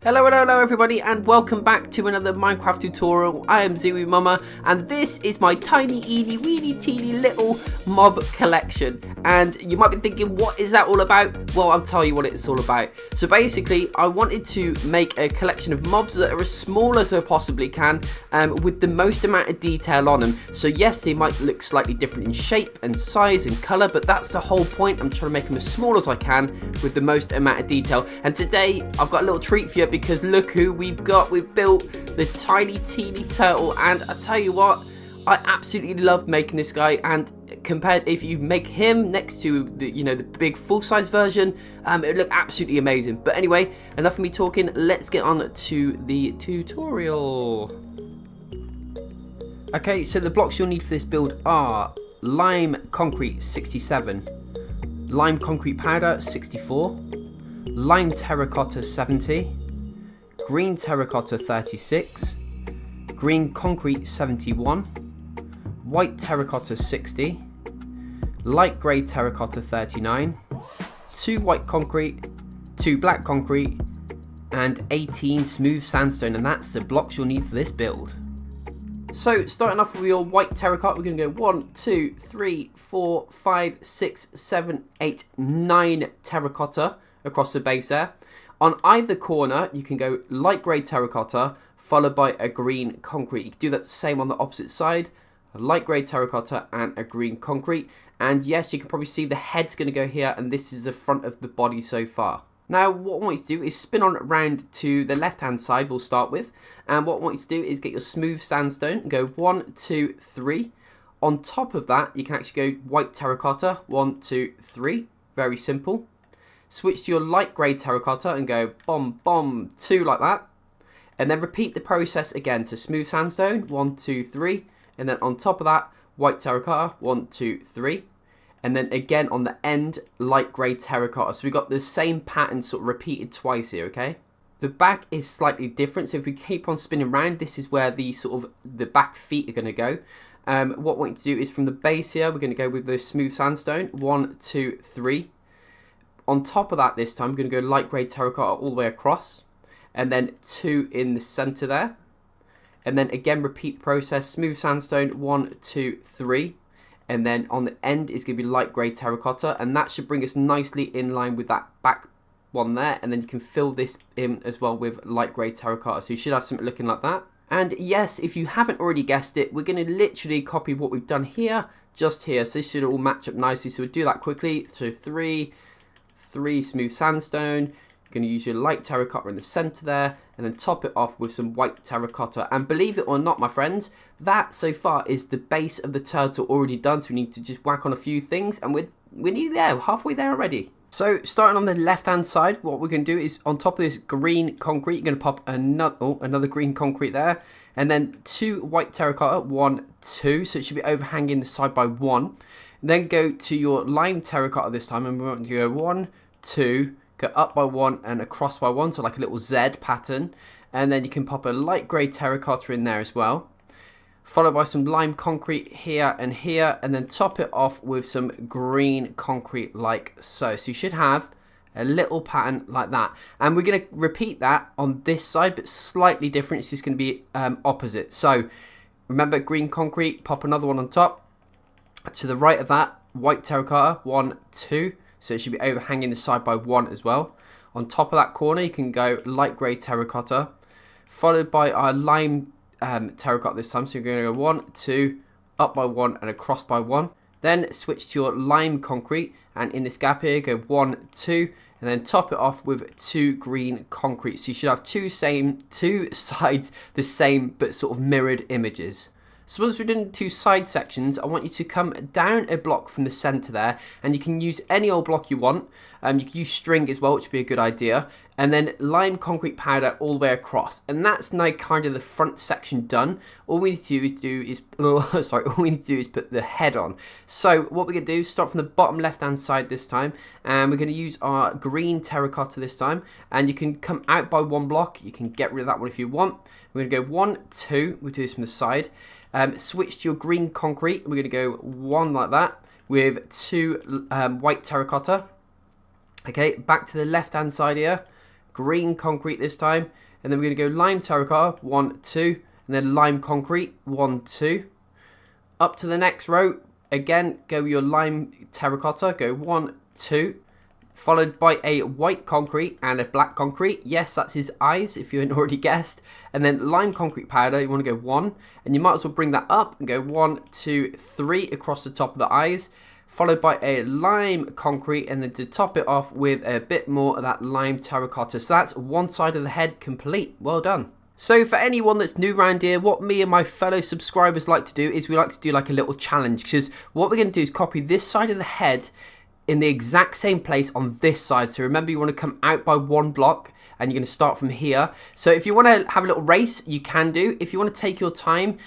Hello everybody, and welcome back to another Minecraft tutorial. I am zu-wii-mama, and this is my tiny eeny weeny teeny little mob collection. And you might be thinking, what is that all about? Well, I'll tell you what it's all about. So basically, I wanted to make a collection of mobs that are as small as I possibly can, with the most amount of detail on them. So yes, they might look slightly different in shape and size and colour, but that's the whole point. I'm trying to make them as small as I can with the most amount of detail. And today, I've got a little treat for you, because look who we've got. We've built the tiny teeny turtle, and I tell you what, I absolutely love making this guy. And compared, if you make him next to the the big full-size version, it would look absolutely amazing. But anyway, enough of me talking, let's get on to the tutorial. Okay, so the blocks you'll need for this build are lime concrete 67, lime concrete powder 64, lime terracotta 70, green terracotta 36, green concrete 71, white terracotta 60, light grey terracotta 39, 2 white concrete, 2 black concrete, and 18 smooth sandstone, and that's the blocks you'll need for this build. So starting off with your white terracotta, we're going to go 1, 2, 3, 4, 5, 6, 7, 8, 9 terracotta across the base there. On either corner, you can go light grey terracotta followed by a green concrete. You can do that same on the opposite side, a light grey terracotta and a green concrete. And yes, you can probably see the head's going to go here, and this is the front of the body so far. Now, what I want you to do is spin on round to the left-hand side, we'll start with. And what I want you to do is get your smooth sandstone and go 1, 2, 3. On top of that, you can actually go white terracotta, 1, 2, 3. Very simple. Switch to your light grey terracotta and go bomb, bomb, 2 like that. And then repeat the process again. So smooth sandstone, 1, 2, 3. And then on top of that, white terracotta, 1, 2, 3. And then again on the end, light grey terracotta. So we've got the same pattern sort of repeated twice here, okay? The back is slightly different. So if we keep on spinning around, this is where the the back feet are going to go. What we want to do is from the base here, we're going to go with the smooth sandstone, 1, 2, 3. On top of that this time, we're going to go light grey terracotta all the way across. And then 2 in the centre there. And then again, repeat the process, smooth sandstone, 1, 2, 3. And then on the end is going to be light grey terracotta. And that should bring us nicely in line with that back one there. And then you can fill this in as well with light grey terracotta. So you should have something looking like that. And yes, if you haven't already guessed it, we're going to literally copy what we've done here, just here. So this should all match up nicely. So we'll do that quickly. So 3 smooth sandstone. You're going to use your light terracotta in the center there, and then top it off with some white terracotta. And believe it or not, my friends, that so far is the base of the turtle already done. So we need to just whack on a few things, and we're nearly there, halfway there already. So starting on the left hand side, what we're going to do is on top of this green concrete, you're going to pop another green concrete there, and then 2 white terracotta, 1, 2, so it should be overhanging the side by 1. Then go to your lime terracotta this time, and we want to go 1, 2, go up by 1 and across by 1, so like a little Z pattern. And then you can pop a light grey terracotta in there as well, followed by some lime concrete here, and then top it off with some green concrete like so. So you should have a little pattern like that. And we're going to repeat that on this side, but slightly different. It's just going to be opposite. So remember, green concrete, pop another one on top. To the right of that, white terracotta, 1, 2. So it should be overhanging the side by 1 as well. On top of that corner, you can go light grey terracotta, followed by our lime terracotta this time. So you're going to go 1, 2, up by 1 and across by 1. Then switch to your lime concrete, and in this gap here, go 1, 2, and then top it off with 2 green concrete. So you should have two sides the same, but sort of mirrored images. So once we've done 2 side sections, I want you to come down a block from the centre there, and you can use any old block you want. You can use string as well, which would be a good idea. And then lime concrete powder all the way across. And that's now kind of the front section done. All we need to do is put the head on. So what we're going to do is start from the bottom left hand side this time, and we're going to use our green terracotta this time. And you can come out by 1 block. You can get rid of that one if you want. We're going to go 1, 2. We'll do this from the side. Switch to your green concrete. We're going to go 1 like that with 2 white terracotta. Okay, back to the left hand side here. green concrete this time, and then we're going to go lime terracotta, 1, 2, and then lime concrete, 1, 2. Up to the next row, again, go your lime terracotta, go 1, 2, followed by a white concrete and a black concrete. Yes, that's his eyes, if you hadn't already guessed. And then lime concrete powder, you want to go 1, and you might as well bring that up and go 1, 2, 3 across the top of the eyes, followed by a lime concrete, and then to top it off with a bit more of that lime terracotta. So that's one side of the head complete. Well done. So for anyone that's new around here, what me and my fellow subscribers like to do is we like to do like a little challenge, because what we're going to do is copy this side of the head in the exact same place on this side. So remember, you want to come out by 1 block, and you're going to start from here. So if you want to have a little race, you can do. If you want to take your time,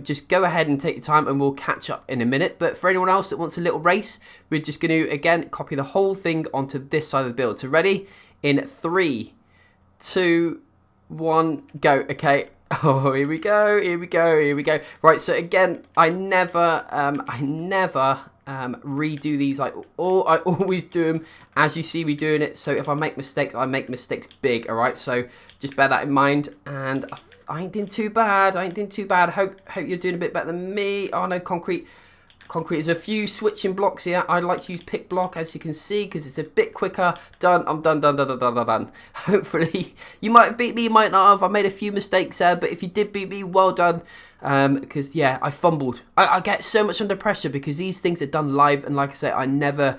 just go ahead and take your time, and we'll catch up in a minute. But for anyone else that wants a little race, we're just going to, again, copy the whole thing onto this side of the build. So ready? In 3, 2, 1, go. Okay. Oh, here we go. Here we go. Here we go. Right. So again, I never redo these. I always do them as you see me doing it. So if I make mistakes, I make mistakes big. All right. So just bear that in mind. And I ain't doing too bad. I ain't doing too bad. Hope you're doing a bit better than me. Oh no, concrete. There's a few switching blocks here. I like to use pick block, as you can see, because it's a bit quicker. Done. I'm done. Hopefully, you might have beat me, you might not have. I made a few mistakes there, but if you did beat me, well done. Because, yeah, I fumbled. I get so much under pressure because these things are done live, and like I say, I never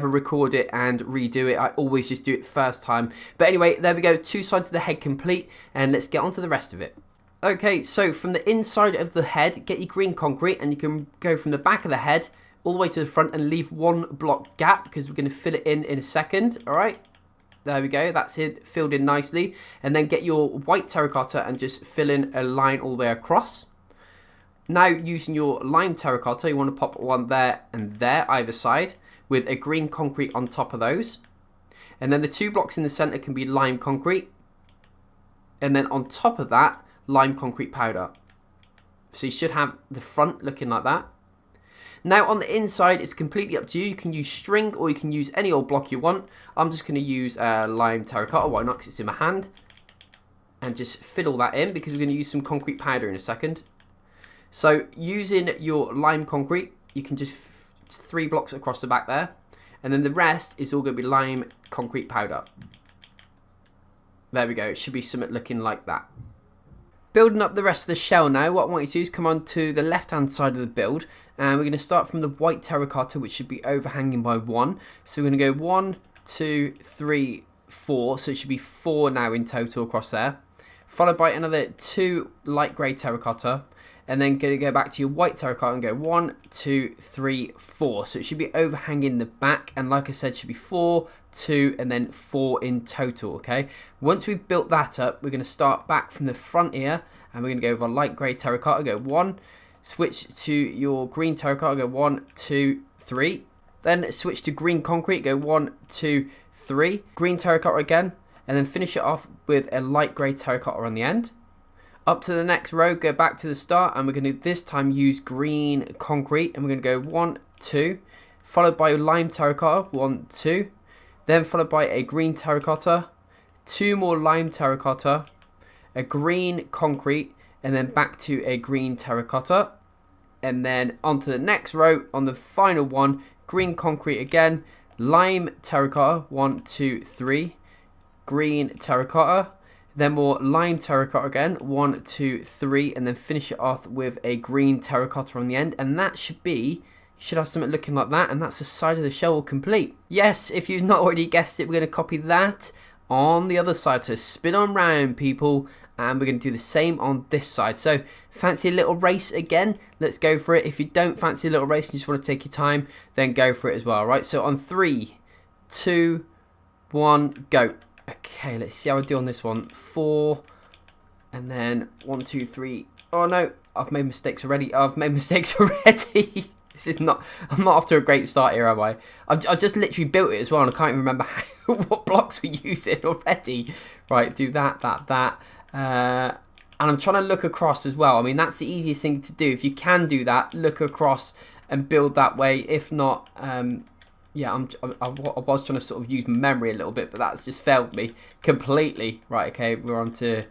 record it and redo it. I always just do it first time. But anyway, there we go. 2 sides of the head complete, and let's get on to the rest of it. Okay, so from the inside of the head, get your green concrete, and you can go from the back of the head all the way to the front and leave 1 block gap, because we're going to fill it in a second. All right, there we go. That's it, filled in nicely. And then get your white terracotta and just fill in a line all the way across. Now, using your lime terracotta, you want to pop one there and there, either side, with a green concrete on top of those. And then the 2 blocks in the center can be lime concrete. And then on top of that, lime concrete powder. So you should have the front looking like that. Now on the inside, it's completely up to you. You can use string, or you can use any old block you want. I'm just going to use lime terracotta. Why not? Because it's in my hand. And just fill all that in, because we're going to use some concrete powder in a second. So using your lime concrete, you can just 3 blocks across the back there. And then the rest is all going to be lime concrete powder. There we go. It should be something looking like that. Building up the rest of the shell now, what I want you to do is come on to the left hand side of the build, and we're going to start from the white terracotta, which should be overhanging by 1. So we're going to go 1, 2, 3, 4, so it should be 4 now in total across there, followed by another 2 light grey terracotta, and then going to go back to your white terracotta and go 1, 2, 3, 4. So it should be overhanging the back, and like I said, should be 4, 2, and then 4 in total. Okay. Once we've built that up, we're going to start back from the front here, and we're going to go with our light grey terracotta. Go 1, switch to your green terracotta. Go 1, 2, 3. Then switch to green concrete. Go 1, 2, 3. Green terracotta again, and then finish it off with a light grey terracotta on the end. Up to the next row, go back to the start, and we're going to this time use green concrete, and we're going to go 1, 2, followed by lime terracotta, 1, 2, then followed by a green terracotta, 2 more lime terracotta, a green concrete, and then back to a green terracotta, and then onto the next row, on the final one, green concrete again, lime terracotta, 1, 2, 3, green terracotta, then more lime terracotta again, 1, 2, 3, and then finish it off with a green terracotta on the end, and that should have something looking like that, and that's the side of the shell all complete. Yes, if you've not already guessed it, we're going to copy that on the other side. So spin on round, people, and we're going to do the same on this side. So fancy a little race again? Let's go for it. If you don't fancy a little race and you just want to take your time, then go for it as well. Right. So on 3, 2, 1, go. Okay, let's see how I do on this one. 4, and then 1, 2, 3. Oh no, I've made mistakes already. This is not. I'm not off to a great start here, am I? I've just literally built it as well, and I can't even remember what blocks we're using already. Right, do that. And I'm trying to look across as well. I mean, that's the easiest thing to do. If you can do that, look across and build that way. If not, Yeah, I was trying to sort of use memory a little bit, but that's just failed me completely. Right, okay, we're on to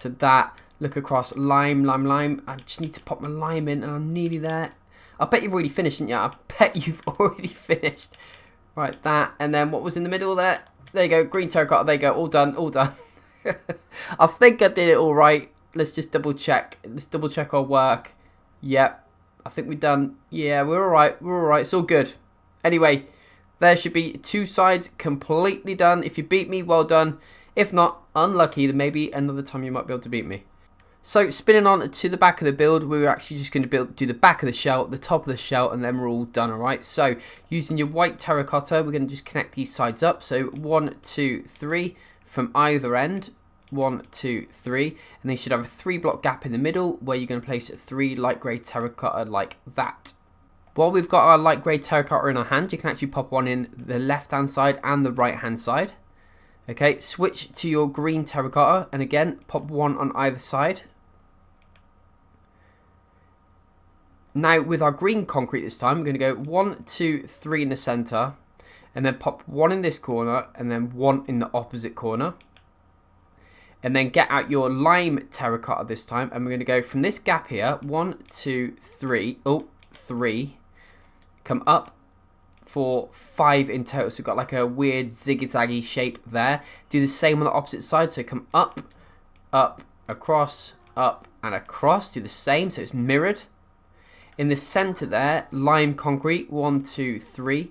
that. Look across, lime, lime, lime. I just need to pop my lime in, and I'm nearly there. I bet you've already finished, haven't you? I bet you've already finished. Right, that, and then what was in the middle there? There you go, green terracotta, there you go, all done, all done. I think I did it all right. Let's just double check. Let's double check our work. Yep, I think we're done. Yeah, we're all right, it's all good. Anyway, there should be 2 sides completely done. If you beat me, well done. If not, unlucky, then maybe another time you might be able to beat me. So spinning on to the back of the build, we're actually just going to do the back of the shell, the top of the shell, and then we're all done, alright? So using your white terracotta, we're going to just connect these sides up. So 1, 2, 3 from either end. 1, 2, 3, and then you should have a 3-block gap in the middle where you're going to place 3 light grey terracotta like that. While we've got our light grey terracotta in our hand, you can actually pop one in the left hand side and the right hand side. Okay, switch to your green terracotta, and again, pop one on either side. Now, with our green concrete this time, we're going to go 1, 2, 3 in the centre, and then pop one in this corner, and then one in the opposite corner. And then get out your lime terracotta this time, and we're going to go from this gap here, 1, 2, 3, oh, 3, come up for 5 in total. So we've got like a weird zigzaggy shape there. Do the same on the opposite side, so come up, up, across, up, and across. Do the same, so it's mirrored. In the centre there, lime concrete, 1, 2, 3.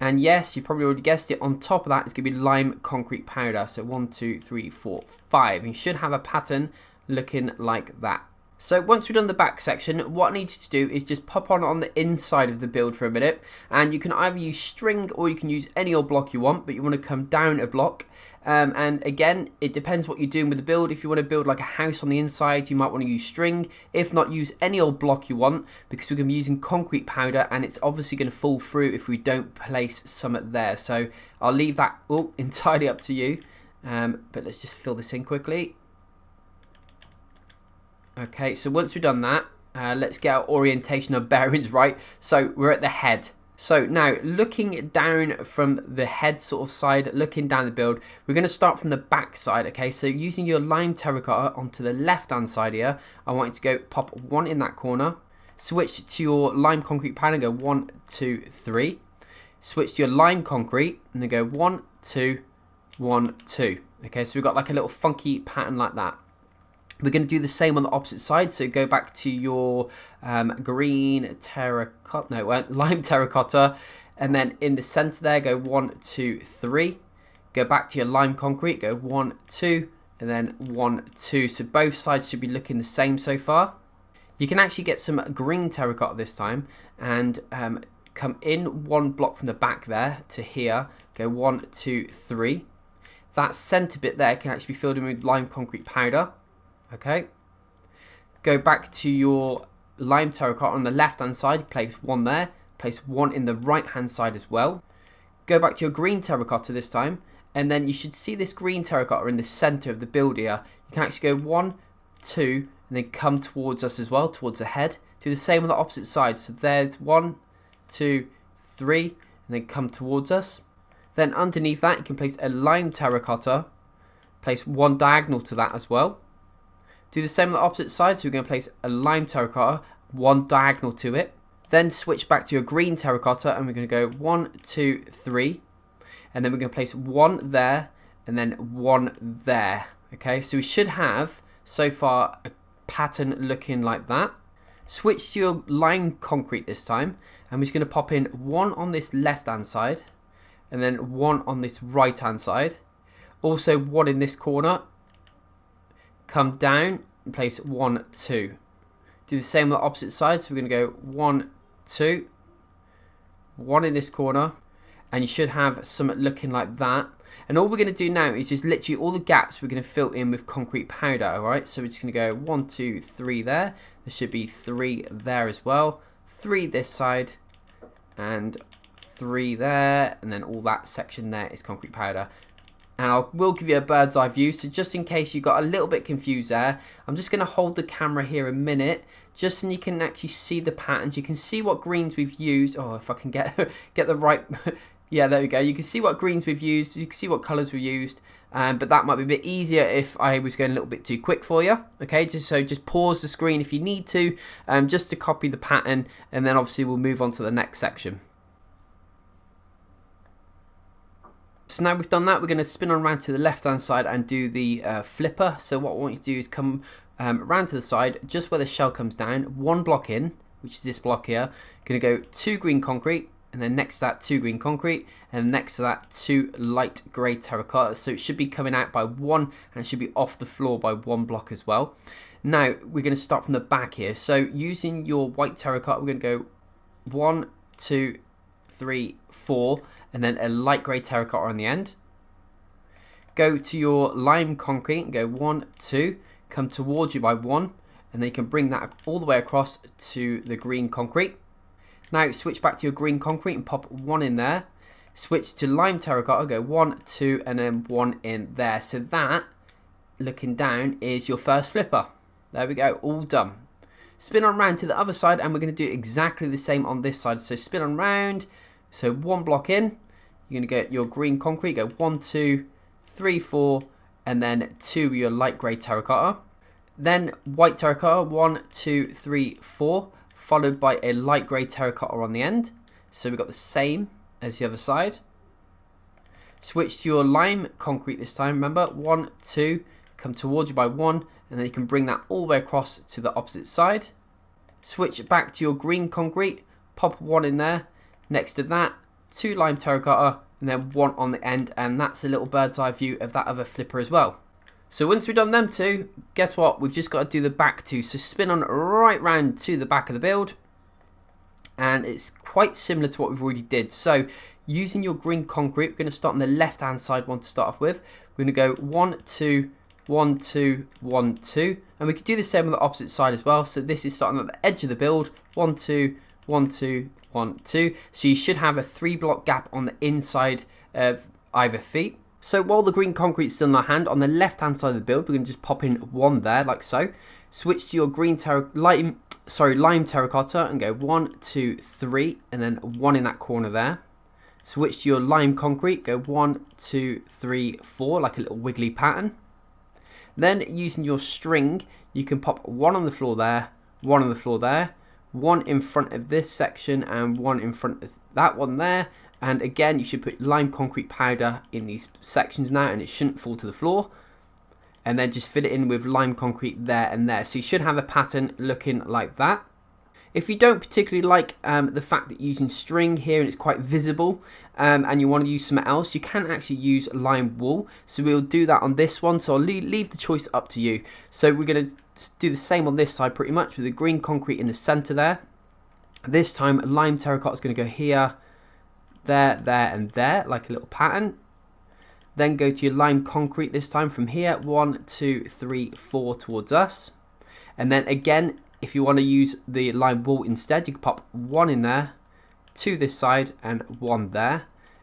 And yes, you've probably already guessed it, on top of that it's going to be lime concrete powder. So 1, 2, 3, 4, 5. You should have a pattern looking like that. So once we've done the back section, what I need you to do is just pop on the inside of the build for a minute. And you can either use string or you can use any old block you want, but you want to come down a block. And again, it depends what you're doing with the build. If you want to build like a house on the inside, you might want to use string. If not, use any old block you want, because we're going to be using concrete powder and it's obviously going to fall through if we don't place some there. So I'll leave that entirely up to you. But let's just fill this in quickly. Okay, so once we've done that, let's get our orientation of bearings right. So we're at the head. So now, looking down from the head sort of side, looking down the build, we're going to start from the back side, okay? So using your lime terracotta onto the left-hand side here, I want you to go pop one in that corner, switch to your lime concrete pan and go 1, 2, 3. Switch to your lime concrete and then go 1, 2, 1, 2. Okay, so we've got like a little funky pattern like that. We're going to do the same on the opposite side, so go back to your green terracotta, no, lime terracotta, and then in the centre there, go 1, 2, 3. Go back to your lime concrete, go 1, 2, and then 1, 2. So both sides should be looking the same so far. You can actually get some green terracotta this time, and come in 1 block from the back there to here, go 1, 2, 3. That centre bit there can actually be filled in with lime concrete powder. Okay, go back to your lime terracotta on the left hand side, place one there, place one in the right hand side as well. Go back to your green terracotta this time, and then you should see this green terracotta in the centre of the build here. You can actually go 1, 2, and then come towards us as well, towards the head. Do the same on the opposite side, so there's 1, 2, 3, and then come towards us. Then underneath that you can place a lime terracotta, place one diagonal to that as well. Do the same on the opposite side, so we're going to place a lime terracotta, one diagonal to it. Then switch back to your green terracotta and we're going to go 1, 2, 3. And then we're going to place one there and then one there. Okay, so we should have, so far, a pattern looking like that. Switch to your lime concrete this time, and we're just going to pop in one on this left hand side and then one on this right hand side. Also one in this corner. Come down and place 1, 2. Do the same on the opposite side, so we're going to go 1, 2, one in this corner, and you should have something looking like that. And all we're going to do now is just literally all the gaps we're going to fill in with concrete powder. Alright, so we're just going to go 1, 2, 3 there. There should be 3 there as well, 3 this side, and 3 there, and then all that section there is concrete powder. And I will give you a bird's eye view, so just in case you got a little bit confused there, I'm just going to hold the camera here a minute, just so you can actually see the patterns. You can see what greens we've used. Oh, if I can get the right Yeah, there we go. You can see what greens we've used, you can see what colours we've used, but that might be a bit easier if I was going a little bit too quick for you. Okay, just pause the screen if you need to, just to copy the pattern, and then obviously we'll move on to the next section. So now we've done that, we're going to spin on around to the left hand side and do the flipper. So what I want you to do is come around to the side, just where the shell comes down, one block in, which is this block here. Going to go 2 green concrete, and then next to that 2 green concrete, and next to that 2 light grey terracotta. So it should be coming out by 1, and it should be off the floor by 1 block as well. Now we're going to start from the back here. So using your white terracotta, we're going to go 1, 2, 3, 4, and then a light grey terracotta on the end. Go to your lime concrete and go 1, 2, come towards you by 1, and then you can bring that all the way across to the green concrete. Now switch back to your green concrete and pop 1 in there. Switch to lime terracotta, go 1, 2, and then 1 in there. So that, looking down, is your first flipper. There we go, all done. Spin on round to the other side, and we're going to do exactly the same on this side. So spin on round, so 1 block in, you're going to get your green concrete, go 1, 2, 3, 4, and then 2 your light grey terracotta. Then white terracotta, 1, 2, 3, 4. Followed by a light grey terracotta on the end. So we've got the same as the other side. Switch to your lime concrete this time. Remember, 1, 2, come towards you by 1, and then you can bring that all the way across to the opposite side. Switch back to your green concrete, pop 1 in there. Next to that, 2 lime terracotta, and then 1 on the end, and that's a little bird's eye view of that other flipper as well. So once we've done them 2, guess what? We've just got to do the back 2. So spin on right round to the back of the build. And it's quite similar to what we've already did. So using your green concrete, we're going to start on the left hand side one to start off with. We're going to go 1, 2, 1, 2, 1, 2. And we could do the same on the opposite side as well. So this is starting at the edge of the build. 1, 2, 1, 2, 1, 2. So you should have a 3 block gap on the inside of either feet. So while the green concrete's still in our hand, on the left hand side of the build, we're going to just pop in 1 there, like so. Switch to your lime terracotta and go 1, 2, 3, and then 1 in that corner there. Switch to your lime concrete, go 1, 2, 3, 4, like a little wiggly pattern. Then using your string, you can pop 1 on the floor there, 1 on the floor there, 1 in front of this section, and 1 in front of that one there. And again, you should put lime concrete powder in these sections now, and it shouldn't fall to the floor. And then just fill it in with lime concrete there and there. So you should have a pattern looking like that. If you don't particularly like the fact that you're using string here and it's quite visible, and you want to use something else, you can actually use lime wool. So we'll do that on this one. So I'll leave the choice up to you. So we're going to do the same on this side pretty much, with the green concrete in the center there. This time lime terracotta is going to go here, there, there, and there, like a little pattern. Then go to your lime concrete this time from here, 1, 2, 3, 4 towards us. And then again, if you want to use the lime wool instead, you can pop 1 in there, 2 this side, and 1 there.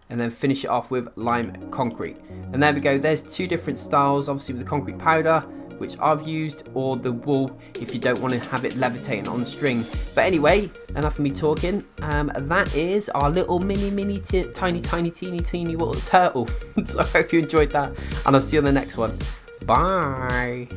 And then finish it off with lime concrete. And there we go, there's 2 different styles, obviously with the concrete powder, which I've used, or the wool if you don't want to have it levitating on the string. But anyway, enough of me talking. That is our little mini tiny teeny little turtle. So I hope you enjoyed that, and I'll see you on the next one. Bye.